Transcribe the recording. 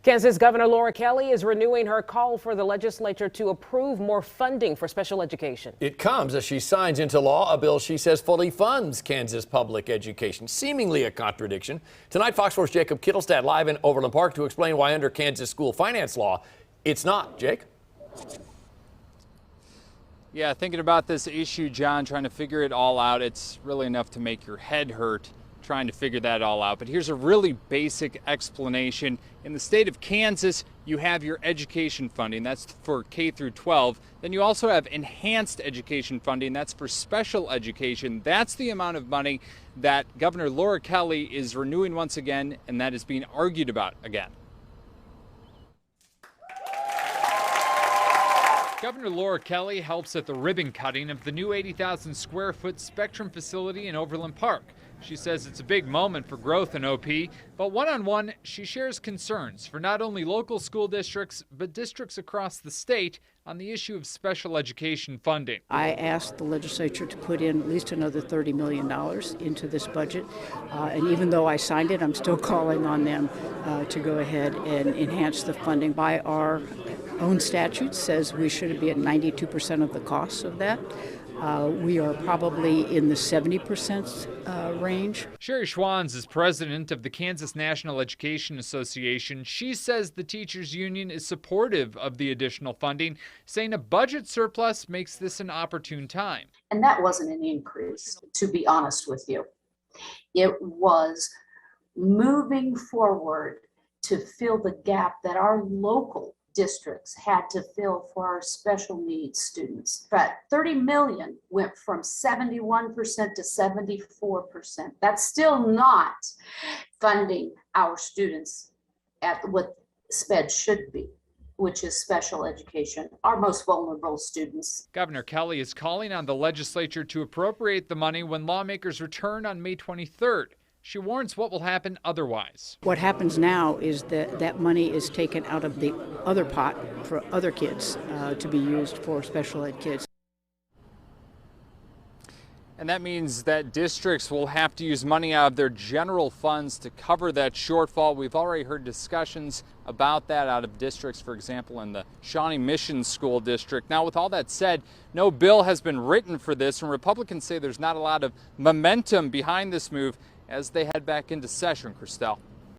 Kansas Governor Laura Kelly is renewing her call for the legislature to approve more funding for special education. It comes as she signs into law a bill she says fully funds Kansas public education, seemingly a contradiction. Tonight, Fox 4's Jacob Kittelstadt live in Overland Park to explain why under Kansas school finance law, it's not. Jake? Yeah, thinking about this issue, John, trying to figure it all out, it's really enough to make your head hurt trying to figure that all out. But here's a really basic explanation. In the state of Kansas, you have your education funding. That's for K through 12. Then you also have enhanced education funding. That's for special education. That's the amount of money that Governor Laura Kelly is renewing once again, and that is being argued about again. Governor Laura Kelly helps at the ribbon cutting of the new 80,000 square foot Spectrum facility in Overland Park. She says it's a big moment for growth in OP, but one-on-one, she shares concerns for not only local school districts, but districts across the state on the issue of special education funding. I asked the legislature to put in at least another $30 million into this budget, and even though I signed it, I'm still calling on them to go ahead and enhance the funding. By our own statute says we should be at 92% of the costs of that. We are probably in the 70% range. Sherry Schwans is president of the Kansas National Education Association. She says the teachers union is supportive of the additional funding, saying a budget surplus makes this an opportune time. And that wasn't an increase, to be honest with you. It was moving forward to fill the gap that our local districts had to fill for our special needs students. But 30 million went from 71% to 74%. That's still not funding our students at what SPED should be, which is special education, our most vulnerable students. Governor Kelly is calling on the legislature to appropriate the money when lawmakers return on May 23rd. She warns what will happen otherwise. What happens now is that that money is taken out of the other pot for other kids to be used for special ed kids. And that means that districts will have to use money out of their general funds to cover that shortfall. We've already heard discussions about that out of districts, for example, in the Shawnee Mission School District. Now, with all that said, no bill has been written for this, and Republicans say there's not a lot of momentum behind this move as they head back into session, Christelle.